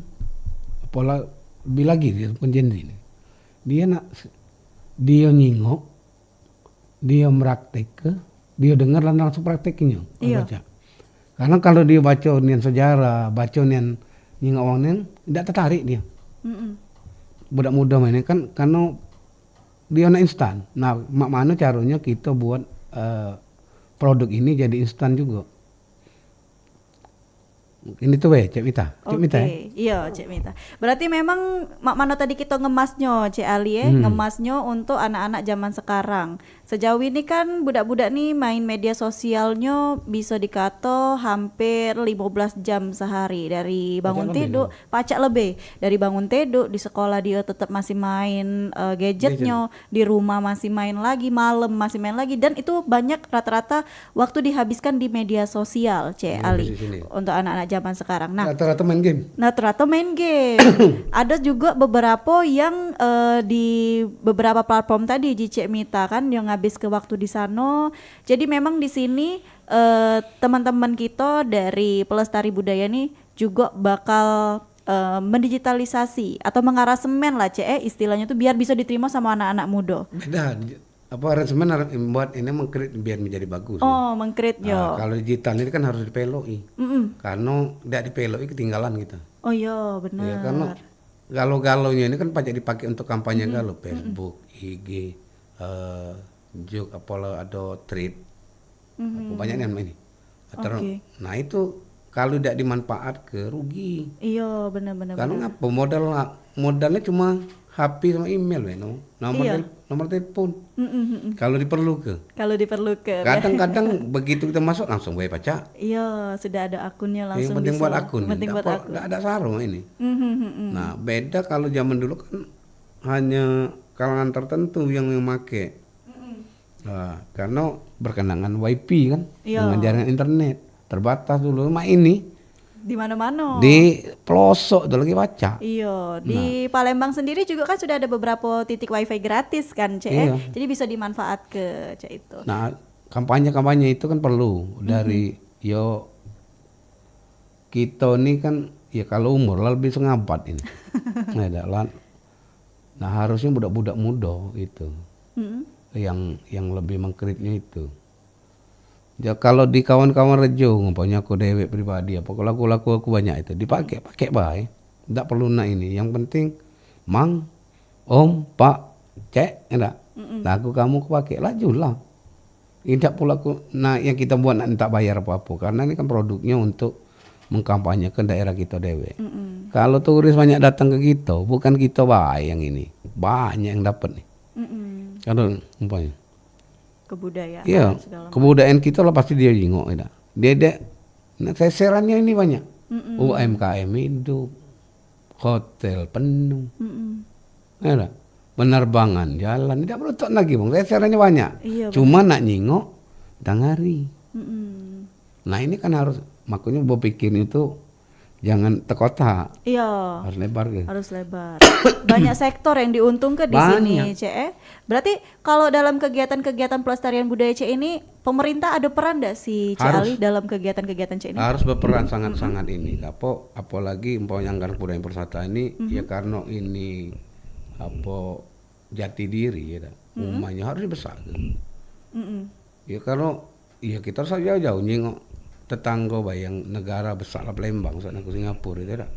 apalagi lagi dia pun Gen Z ini. Dia nyingok, dia meraktek, dia dengar dan langsung prakteknya. Iya. Baca. Karena kalau dia baca nian sejarah, baca nian nyingok awangnya, tidak tertarik dia. Budak muda mainnya kan karena dia nak instan. Nah, mana caranya kita buat produk ini jadi instan juga. Ini tuh Cek Mita. Cek Mita ya? Iya, Cek Mita. Berarti memang mak mano tadi kita ngemasnya, Cek Ali ngemasnya untuk anak-anak zaman sekarang. Sejauh ini kan budak-budak nih main media sosialnya bisa dikata hampir 15 jam sehari dari bangun tidur, pacak lebih. Dari bangun tidur di sekolah dia tetap masih main gadgetnya, di rumah masih main lagi, malam masih main lagi, dan itu banyak rata-rata waktu dihabiskan di media sosial, Cek Ali. Untuk anak-anak zaman sekarang. Nah, rata-rata main game. Ada juga beberapa yang di beberapa platform tadi Cek Mita kan yang habis ke waktu di sana. Jadi memang di sini teman-teman kita dari pelestari budaya nih juga bakal mendigitalisasi atau mengaransemen lah istilahnya tuh biar bisa diterima sama anak-anak muda. Beda. Apa aransemen buat ini mengkrit biar menjadi bagus. Oh, mengkrit yo. Kalau digital ini kan harus dipeloi. Karena tidak dipeloi ketinggalan kita. Oh iya, benar. Ya, karena galau-galaunya ini kan pajak dipakai untuk kampanye galau, Facebook, IG, juga apalah ada tweet, banyak yang ini. Nah itu kalau tidak dimanfaat ke rugi. Iya, benar-benar. Karena apa modalnya cuma HP sama email, nomor telepon. Kalau diperlukan. Kadang-kadang begitu kita masuk langsung bayi pacak. Iya, sudah ada akunnya langsung. Yang penting buat akun. Tidak ada sarung ini. Nah, beda kalau zaman dulu kan hanya kalangan tertentu yang memakai. Nah, karena berkenangan WiFi kan, dengan jaringan internet terbatas dulu. Ini di mana-mana. Di pelosok tuh lagi baca. Iya, di Palembang sendiri juga kan sudah ada beberapa titik wifi gratis kan, Cek. Iya. Jadi bisa dimanfaat ke Cek itu. Nah, kampanye itu kan perlu dari kita nih kan ya kalau umur lebih sengabat ini. Nah, harusnya budak-budak muda itu. Yang lebih mengkritnya itu. Ya kalau di kawan-kawan rejo ngumpulnya aku dewek pribadi apa kalau laku aku banyak itu pakai baik. Tidak perlu nak ini. Yang penting mang, om, pak, cek, enggak. Lagu kamu aku pakai lajulah. Tidak pula aku yang kita buat nak tak bayar apa-apa karena ini kan produknya untuk mengkampanyekan daerah kita dewek. Kalau turis banyak datang ke kita, bukan kita baik yang ini. Banyak yang dapat nih. Kalau umpamanya kebudayaan. Iya, kebudayaan kita lah pasti dia jingok ya. Dia seserannya ini banyak. UMKM hidup, hotel penuh, ya, penerbangan jalan, tidak perlu tak lagi bang. Seserannya banyak. Iya, cuma nak nyingok dangari. Nah ini kan harus makanya gue pikir itu jangan tekota. Iya. Harus lebar ke. Harus lebar. Banyak sektor yang diuntungkan di sini, Ce. Berarti kalau dalam kegiatan-kegiatan pelestarian budaya Ce ini, pemerintah ada peran enggak sih Ce Ali dalam kegiatan-kegiatan Ce ini? Harus berperan sangat-sangat ini. Apalagi umpamanya anggaran kebudayaan persata ini ya karena ini jati diri ya. Umumnya harus dibesarkan. Ya karena ya kita harus jauh-jauh nyengok tetangga bayang negara besar lah Palembang sana ke Singapura itu dah.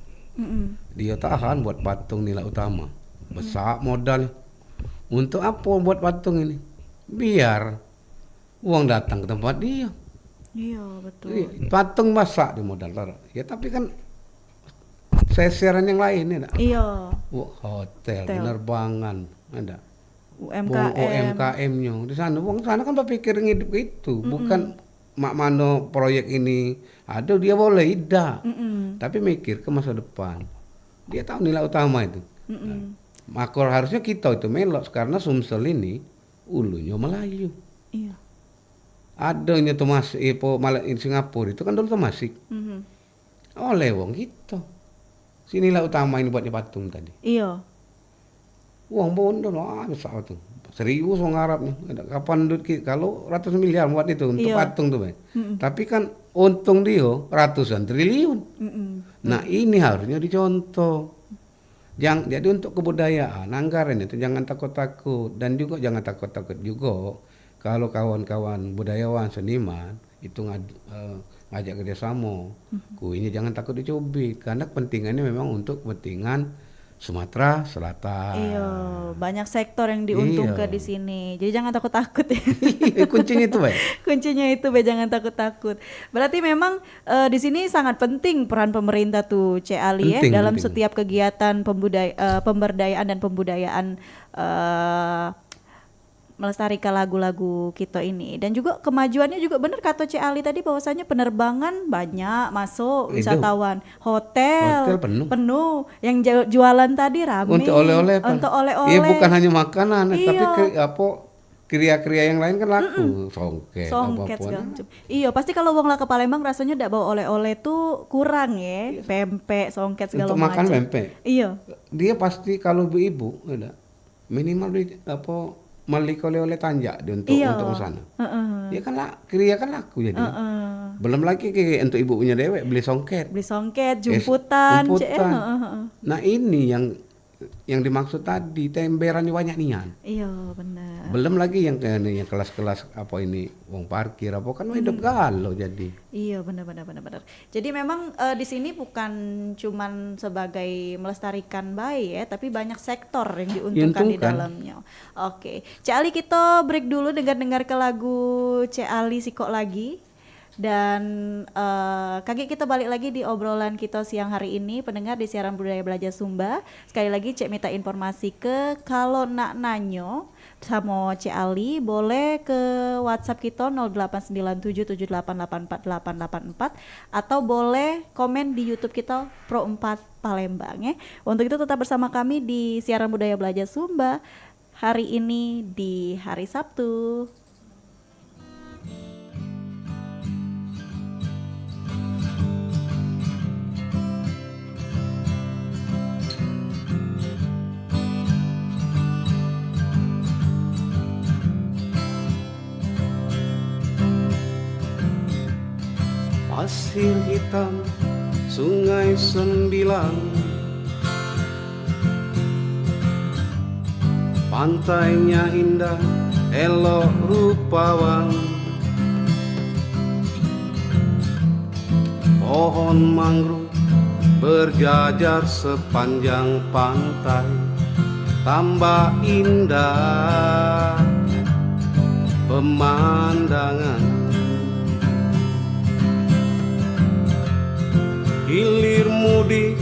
Dia tahan buat patung nilai utama besar modal Untuk apa buat patung ini? Biar uang datang ke tempat dia. Iya, betul. Iya, patung masa di modal taruh. Ya tapi kan seseran yang lain ya. Nak? Iya. Hotel, Hotel. penerbangan, ada. UMKM. UMKM-nya di sana. Uang sana kan berpikir hidup itu, bukan mak mano proyek ini ada dia boleh tidak. Tapi mikir ke masa depan. Dia tahu nilai utama itu. Nah, maka harusnya kita itu melok karena Sumsel ini ulunya Melayu. Iya. Adanya Thomas malah di Singapura itu kan dulu Thomasik. Oleh wong kita. Sinilah utama ini buatnya patung tadi. Iya. Uang bondo lah besar tuh. 1.000 wong Arab nih. Ada kapan duit kalau ratus miliar buat itu untuk Iya. patung tuh, Bay. Tapi kan untung dia ratusan triliun. Nah, ini harusnya dicontoh. Jadi untuk kebudayaan anggaran itu jangan takut-takut dan juga jangan takut-takut juga kalau kawan-kawan budayawan seniman itu ngajak kerjasama. Kuenya jangan takut dicubit karena kepentingannya memang untuk kepentingan Sumatera Selatan. Iya, banyak sektor yang diuntungkan Iya. di sini. Jadi jangan takut-takut ya. Kuncinya itu, Bay. Kuncinya itu, Be, jangan takut-takut. Berarti memang di sini sangat penting peran pemerintah tuh, Cek Ali ya, Penting, dalam penting. setiap kegiatan pemberdayaan dan pembudayaan melestarikan lagu-lagu kita ini. Dan juga kemajuannya juga benar kata Cek Ali tadi bahwasanya penerbangan banyak masuk Itu. wisatawan, hotel penuh. yang jualan tadi rame. Untuk oleh-oleh, Pak. Untuk oleh-oleh. Iya, bukan hanya makanan, Iya. tapi kriya-kriya yang lain kan laku. Songket, Songket apapun. segala macam. Iya, pasti kalau wong lah ke Palembang rasanya ndak bawa oleh-oleh tuh kurang ya. Pempek, songket segala Untuk macam. makan pempek. Iya. Dia pasti kalau ibu udah minimal beli beli oleh-oleh tanjak dia untuk Iya. sana. Heeh. Dia kan kriya kan laku jadi. Belum lagi untuk ibu punya dewek beli songket. Beli songket, jumputan, Cek. jumputan. Heeh. Nah, ini yang dimaksud tadi temberannya banyak nian. Iya, benar. Belum lagi yang kelas-kelas uang parkir apa kan hidup galau jadi. Iya, benar. Jadi memang di sini bukan cuman sebagai melestarikan bayi ya, tapi banyak sektor yang diuntungkan di Diuntungkan. dalamnya. Oke, Cek Ali kita break dulu dengar ke lagu Cek Ali Sikok lagi. Dan kaki kita balik lagi di obrolan kita siang hari ini, pendengar di siaran Budaya Belajar Sumba. Sekali lagi Cek minta informasi kalau nak nanyo sama Cek Ali boleh ke WhatsApp kita 089778848884 atau boleh komen di YouTube kita Pro 4 Palembang ya. Untuk itu tetap bersama kami di siaran Budaya Belajar Sumba hari ini di hari Sabtu. Pasir hitam, sungai sembilan, pantainya indah, elok rupawan, pohon mangrove berjajar sepanjang pantai, tambah indah pemandangan. Hilir mudik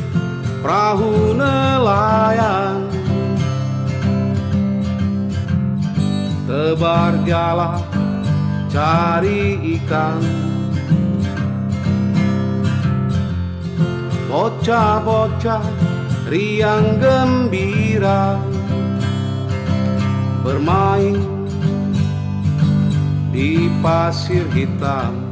perahu nelayan, tebar jala cari ikan, bocah-bocah riang gembira bermain di pasir hitam.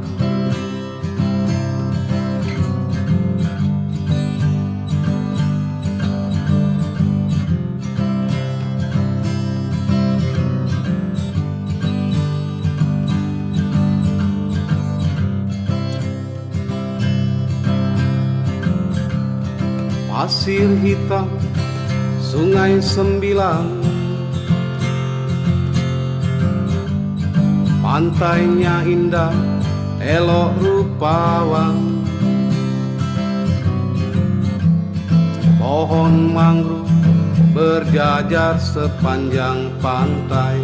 Pasir hitam, sungai sembilan, pantainya indah, elok rupawan, pohon mangrove berjajar sepanjang pantai,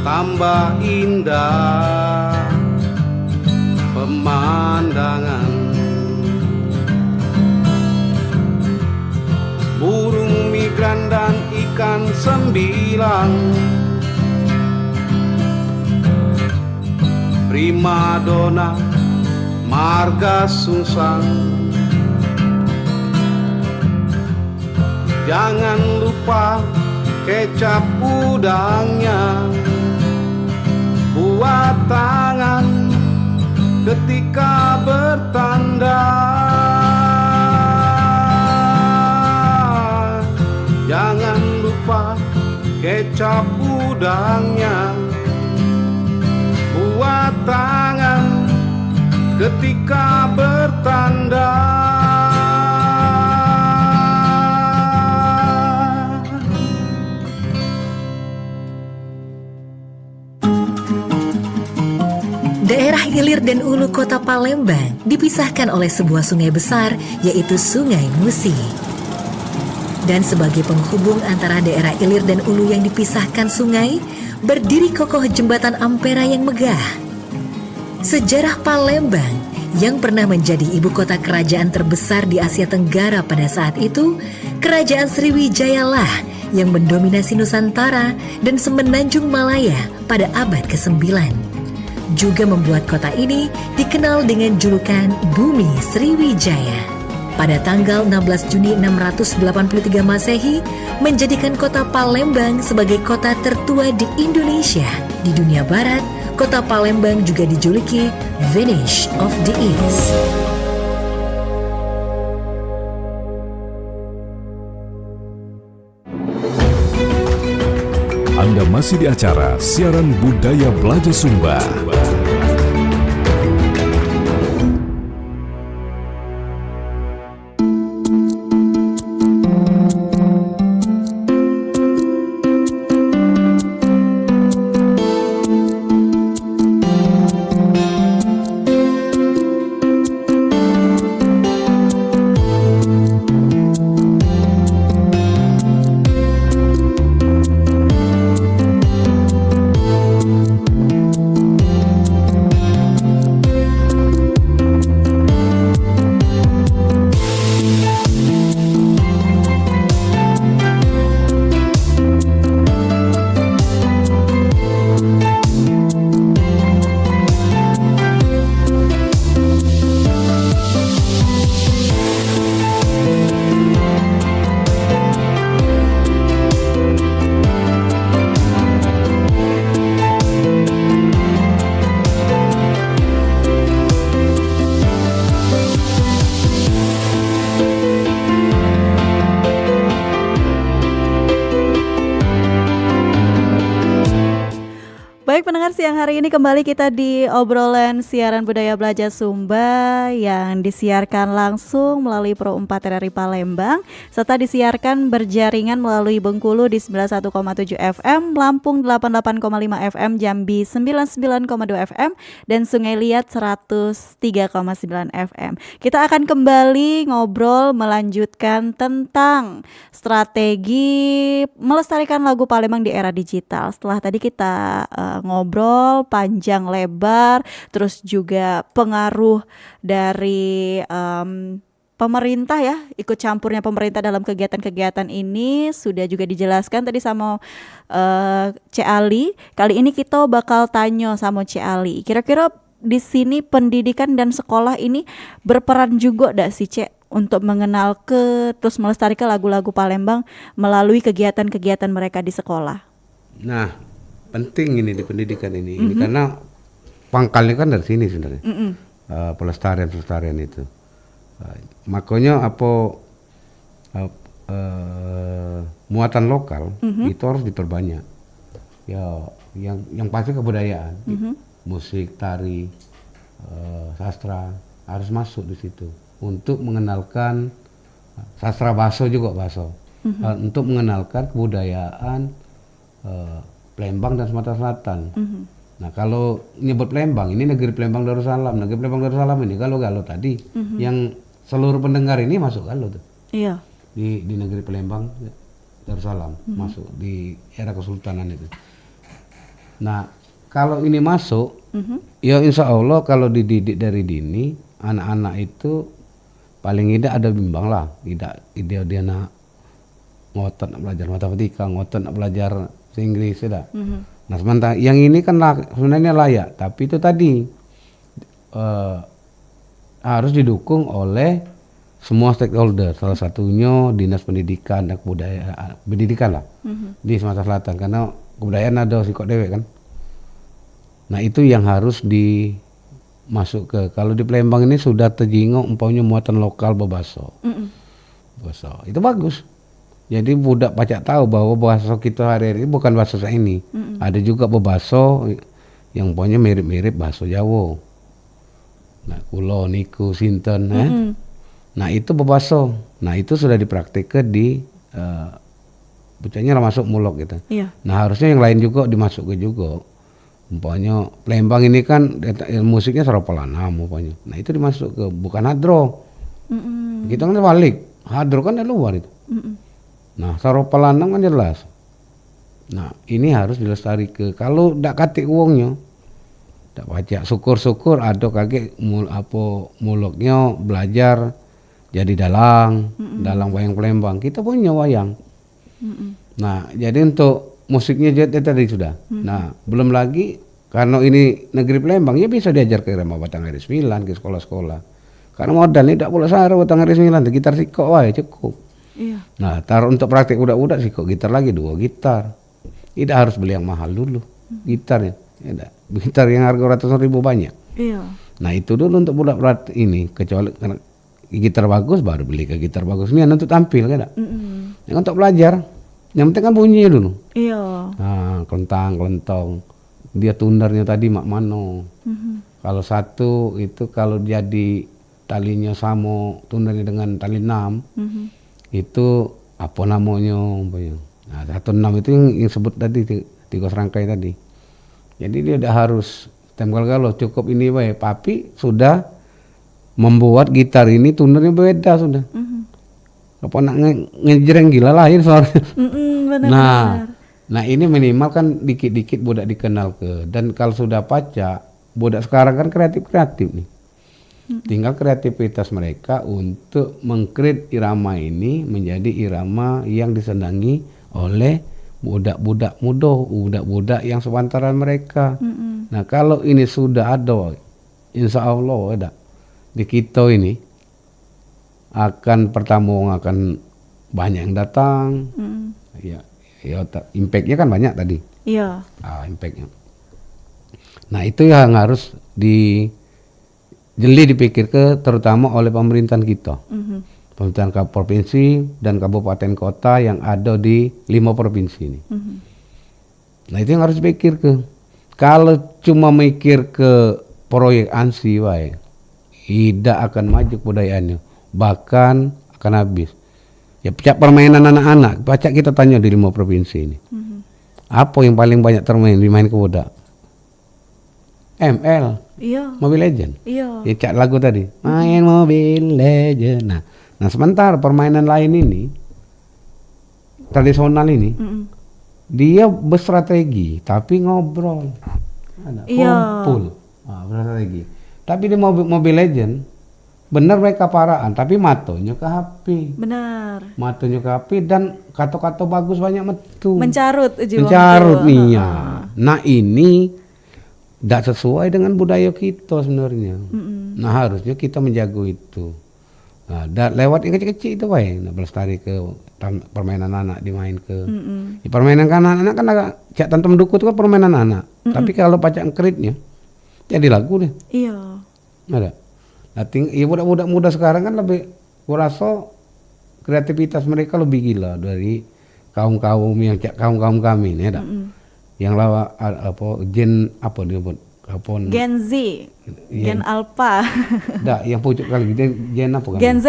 tambah indah pemandangan. Burung migran dan ikan sembilang, primadona marga sungsang. Jangan lupa kecap udangnya, buat tangan ketika bertanda. Jangan lupa kecap udangnya, buat tangan ketika bertanda. Daerah Ilir dan Ulu Kota Palembang dipisahkan oleh sebuah sungai besar, yaitu Sungai Musi. Dan sebagai penghubung antara daerah Ilir dan Ulu yang dipisahkan sungai, berdiri kokoh jembatan Ampera yang megah. Sejarah Palembang yang pernah menjadi ibu kota kerajaan terbesar di Asia Tenggara pada saat itu, Kerajaan Sriwijaya lah yang mendominasi Nusantara dan Semenanjung Malaya pada abad ke-9. Juga membuat kota ini dikenal dengan julukan Bumi Sriwijaya. Pada tanggal 16 Juni 683 Masehi, menjadikan kota Palembang sebagai kota tertua di Indonesia. Di dunia barat, kota Palembang juga dijuluki Venice of the East. Anda masih di acara Siaran Budaya Belajar Sumba. Baik pendengar, siang hari ini kembali kita di obrolan siaran budaya Belajar Sumba yang disiarkan langsung melalui Pro 4 RRI Palembang serta disiarkan berjaringan melalui Bengkulu di 91,7 FM, Lampung 88,5 FM, Jambi 99,2 FM, dan Sungai Liat 103,9 FM. Kita akan kembali ngobrol melanjutkan tentang strategi melestarikan lagu Palembang di era digital. Setelah tadi kita ngobrol panjang lebar, terus juga pengaruh dari pemerintah ya, ikut campurnya pemerintah dalam kegiatan-kegiatan ini sudah juga dijelaskan tadi sama Cik Ali. Kali ini kita bakal tanya sama Cik Ali, kira-kira di sini pendidikan dan sekolah ini berperan juga gak sih Cik untuk mengenal terus melestarikan lagu-lagu Palembang melalui kegiatan-kegiatan mereka di sekolah? Nah, penting ini di pendidikan ini karena pangkalnya kan dari sini sebenarnya. Pelestarian itu. Makanya muatan lokal itu harus diperbanyak. Ya, yang pasti kebudayaan, musik, tari, sastra harus masuk di situ untuk mengenalkan sastra baso juga untuk mengenalkan kebudayaan Palembang dan Sumatera Selatan. Nah kalau nyebut Palembang, ini negeri Palembang Darussalam. Negeri Palembang Darussalam ini kalau tadi yang seluruh pendengar ini masuk Galuh tuh. Iya. Di negeri Palembang. Darussalam masuk di era kesultanan itu. Nah, kalau ini masuk, ya insya Allah kalau dididik dari dini, anak-anak itu paling tidak ada bimbang lah, tidak dia nak ngotot nak belajar matematika, ngotot nak belajar bahasa Inggris, tidak. Nah, sementara yang ini kan sebenarnya layak, tapi itu tadi harus didukung oleh semua stakeholder, salah satunya dinas pendidikan dan kebudayaan, pendidikan lah di Sumatera Selatan, karena kebudayaan ada sikok dewek kan. Nah itu yang harus dimasuk ke, kalau di Palembang ini sudah terjingok umpamanya muatan lokal bebaso, bebaso itu bagus. Jadi budak pacak tahu bahwa bebaso kita hari-hari ini bukan bahasa ini, ada juga bebaso yang umpamanya mirip-mirip bahasa Jawa. Nah kulo niku sinten, nah itu bebaso. Nah itu sudah dipraktikkan di bacanya masuk mulok gitu. Iya. Nah harusnya yang lain juga dimasukkan juga. Umpamanya Palembang ini kan musiknya Sarapalanam umpamanya. Nah itu dimasuk ke, bukan hadro. Kita kan balik, hadro kan dari luar itu. Nah Sarapalanam kan jelas. Nah ini harus dilestari ke, kalau ndak katik uangnya, ndak baca, syukur-syukur ada kakek muloknya belajar jadi dalang wayang Palembang. Kita punya wayang. Nah jadi untuk musiknya tadi sudah. Nah belum lagi karena ini negeri Palembang ya bisa diajar ke Irama Batanghari 9 ke sekolah-sekolah. Karena modal ini tidak boleh sara Batanghari 9, gitar sikok wae cukup. Iya. Nah taruh untuk praktek udah sikok gitar lagi 2 gitar. Tidak harus beli yang mahal dulu gitarnya. Ya, gitar yang harga ratusan ribu banyak. Iya. Nah itu dulu untuk budak berat ini, kecuali karena gitar bagus baru beli ke gitar bagus ini untuk tampil kan. Yang untuk belajar. Yang penting kan bunyinya dulu. Iya. Nah, kelentang. Dia tundarnya tadi mak mano. Kalau satu itu kalau jadi talinya sama tundarnya dengan tali 6, itu apa namanya? Nah, 16 itu yang sebut tadi 3 serangkai tadi. Jadi dia udah harus kalau cukup ini baik. Papi sudah membuat gitar ini tundarnya beda sudah. Apa nak ngejreng gila lain suaranya. Nah ini minimal kan dikit-dikit budak dikenal ke, dan kalau sudah pacak budak sekarang kan kreatif nih. Tinggal kreativitas mereka untuk mengkreat irama ini menjadi irama yang disenangi oleh budak-budak muda, budak-budak yang sepantaran mereka. Nah kalau ini sudah ada, insya Allah ada di kita ini akan pertama akan banyak yang datang. Ya impactnya kan banyak tadi. Iya. Impactnya. Nah itu yang harus jeli dipikir ke, terutama oleh pemerintahan kita, pemerintahan provinsi dan kabupaten kota yang ada di 5 provinsi ini. Nah itu yang harus dipikir ke. Kalau cuma mikir ke proyek ANSI wae, tidak akan maju kebudayaannya, bahkan akan habis. Ya pecah permainan anak-anak, pacak kita tanya di 5 provinsi ini. Apa yang paling banyak dimain ke budak? ML. Iya. Mobile Legend. Iya. Ya cak lagu tadi. Main Mobile Legend. Nah sementara permainan lain ini, tradisional ini, dia berstrategi, tapi ngobrol. Kumpul. Berstrategi. Tapi di Mobile Legend, benar mereka paraan, tapi matonya ke HP. Benar. Matonya ke HP dan kata-kata bagus banyak metu. Mencarut nih ya. Nah ini tidak sesuai dengan budaya kita sebenarnya. Nah harusnya kita menjaga itu. Nah lewat yang kecil-kecil itu baik. Nah pelestari ke permainan anak dimain ke. Permainan kan anak kan agak cak tantam duku itu kan permainan anak. Tapi kalau pacak keritnya jadi lagu deh. Iya. Ada. Nah, ya budak-budak muda sekarang kan lebih, kurasa kreativitas mereka lebih gila dari kaum-kaum yang kaum-kaum kami ini ada. Yang lawa gen apa dia buat? Gen Z, Gen Alpha. Yang pucuk kali gen apa kan? Gen Z.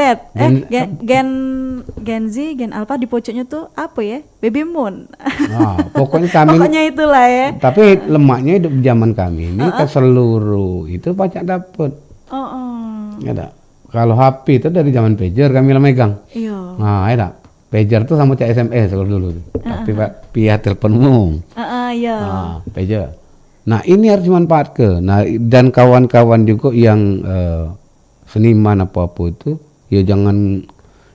Gen Z, Gen Alpha di pucuknya tuh apa ya? Baby Moon. Nah, pokoknya itulah ya. Tapi lemaknya hidup zaman kami ini ke seluruh itu pacak dapat. Ada. Kalau HP itu dari zaman pager kami megang. Iya. Nah, ada. pager tuh sama cak SMS kalau dulu. Tapi via telepon umum. Iya. Nah, pager. Nah, ini harus dimanfaatkan. Nah, dan kawan-kawan juga yang seniman apa-apa itu, ya jangan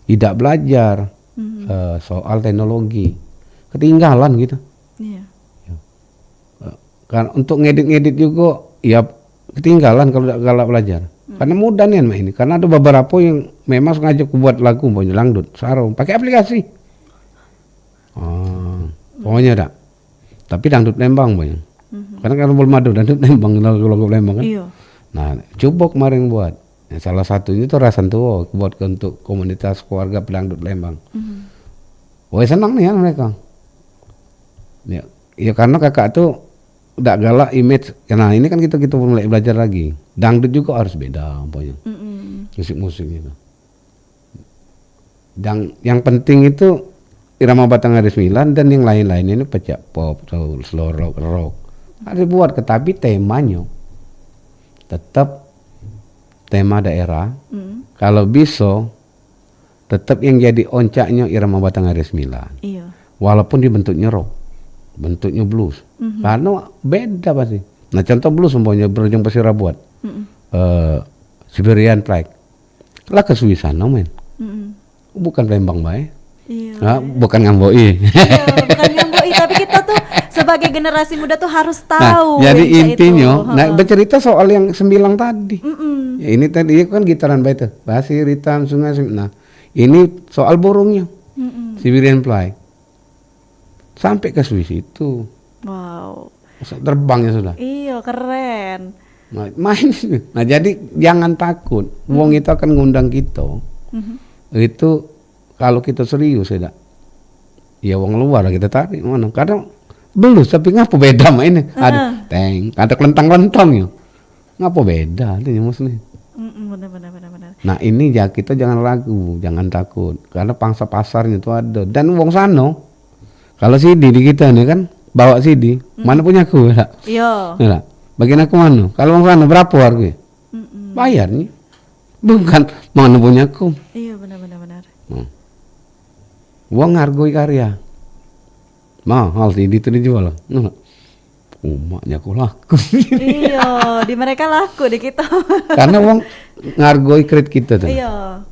tidak belajar soal teknologi. Ketinggalan gitu. Iya. Kan untuk ngedit-ngedit juga ya ketinggalan kalau belajar. Karena mudah nih ini. Karena ada beberapa yang memang sengaja buat lagu punya dangdut, sarung, pakai aplikasi. Pokoknya ada. Tapi dangdut Lembang banyak. Karena kalau belum ada dangdut Lembang, lagu Lembang kan. Iya. Nah, coba kemarin buat. Ya, salah satunya itu Rasan Tua buat untuk komunitas keluarga pedangdut Lembang. Wah, senang nih ya mereka. Ya karena kakak tuh udah galak image. Nah, ini kan kita mulai belajar lagi. Dangdut juga harus beda pokoknya. Musik-musik itu. Dan yang penting itu irama batang ada 9 dan yang lain-lain ini pecah pop, soul, slow rock. Ada buat tapi temanya tetap tema daerah. Kalau bisa tetap yang jadi oncaknya irama batang ada 9. Iya. Walaupun dibentuknya rock, bentuknya blues. Karena beda pasti. Nah, contoh blues umpamanya Berujung Pasir buat. Siberian Pride. Lah ke Suisana men. Bukan Lembang bae. Iya. Nah, bukan ngamboi. Iya, bukan nyamboi, tapi kita tuh sebagai generasi muda tuh harus tahu. Nah, jadi Beca intinya, itu. nah bercerita soal yang 9 tadi. Ya, ini tadi kan gitaran bae tuh. Pasir hitam sungai. Nah, ini soal burungnya. Siberian Fly. Sampai ke Swiss itu. Wow. Terbangnya sudah. Iya, keren. Nah, main. Nah, jadi jangan takut. Wong itu akan ngundang kita. Itu kalau kita serius ya, ya wong luar lah kita tarik mana. Kadang belus tapi ngapa beda mainnya? Ada tank, ada kelentang-kelentang ya. Ngapa beda itu maksudnya. Benar. Nah, ini ya kita jangan ragu, jangan takut. Karena pangsa pasarnya itu ada. Dan wong sano kalau CD di kita nih kan bawa CD, mana punya aku ya? Iya. Ya, bagian aku mana? Kalau wong sano berapa harga? Bayarnya. Bukan mana punya aku. Iya, benar. Wong hargoi karya. Mahal CD itu dijual. Nah, maknya aku laku. Iya, di mereka laku di kita. Karena wong ngargoi kredit kita tuh. Iya.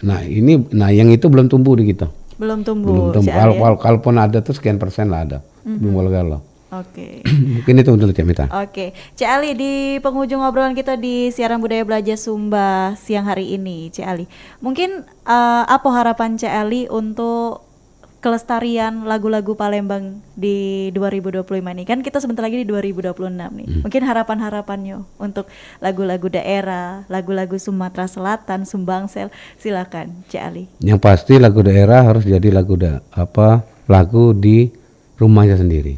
Nah ini yang itu belum tumbuh di kita. Belum tumbuh. Kalaupun ada tuh sekian persen lah ada. Belum galau. Oke. Mungkin itu dulu Cik Mita. Oke, Cik Ali, di penghujung obrolan kita di siaran budaya belajar Sumba siang hari ini, Cik Ali, mungkin apa harapan Cik Ali untuk kelestarian lagu-lagu Palembang di 2025 ini? Kan kita sebentar lagi di 2026 nih. Mungkin harapan-harapannya untuk lagu-lagu daerah, lagu-lagu Sumatera Selatan, Sumbangsel, silakan Cik Ali. Yang pasti lagu daerah harus jadi lagu di rumahnya sendiri.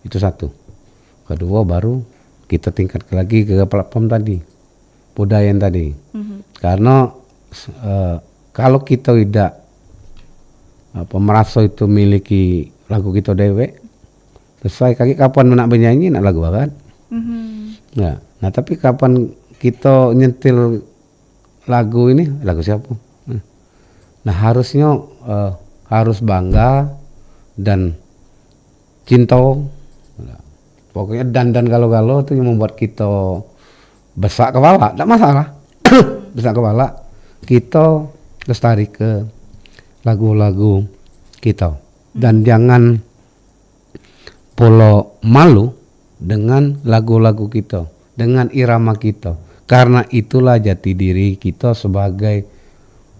Itu satu. Kedua baru kita tingkat lagi ke platform tadi, budaya yang tadi. Karena kalau kita tidak merasa itu miliki lagu kita dewek, selesai kaki kapan nak bernyanyi nak lagu kan? Nah tapi kapan kita nyentil lagu ini lagu siapa? Nah harusnya harus bangga dan cinta, pokoknya dan galau-galau itu yang membuat kita besak kepala, tidak masalah. Besak kepala, kita lestari ke lagu-lagu kita dan jangan polo malu dengan lagu-lagu kita, dengan irama kita, karena itulah jati diri kita sebagai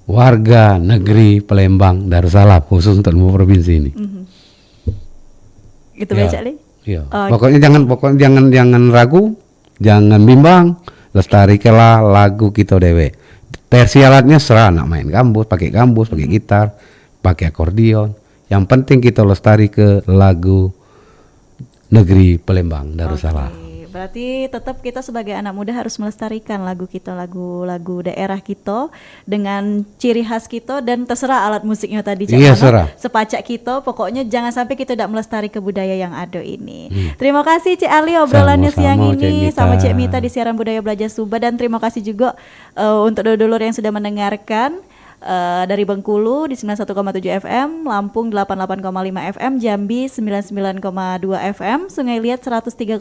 warga negeri Palembang Darussalam khusus untuk provinsi ini. Gitu ya, Cik Ali? Iya. Pokoknya jangan ragu, jangan bimbang, lestarikanlah lagu kita dewe. Versi alatnya serah nak main gambus, pakai gitar, pakai akordeon. Yang penting kita lestari ke lagu negeri Palembang Darussalam. Berarti tetap kita sebagai anak muda harus melestarikan lagu kita, lagu-lagu daerah kita dengan ciri khas kita dan terserah alat musiknya tadi. Iya, serah. Sepacak kita, pokoknya jangan sampai kita tidak melestari kebudaya yang ada ini. Terima kasih Cik Ali obrolannya siang ini sama Cik Mita di siaran budaya belajar Sumba, dan terima kasih juga untuk dulur-dulur yang sudah mendengarkan. dari Bengkulu di 91,7 FM, Lampung 88,5 FM, Jambi 99,2 FM, Sungai Liat 103,9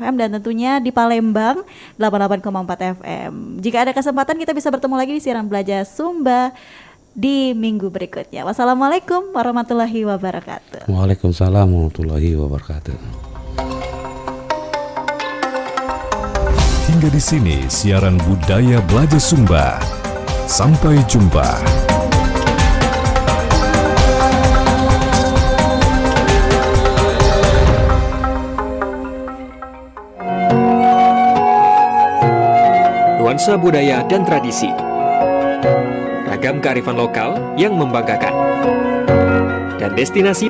FM, dan tentunya di Palembang 88,4 FM. Jika ada kesempatan kita bisa bertemu lagi di siaran Belajar Sumba di minggu berikutnya. Wassalamualaikum warahmatullahi wabarakatuh. Waalaikumsalam warahmatullahi wabarakatuh. Hingga di sini siaran Budaya Belajar Sumba. Sampai jumpa. Nuansa budaya dan tradisi, ragam kearifan lokal yang membanggakan, dan destinasi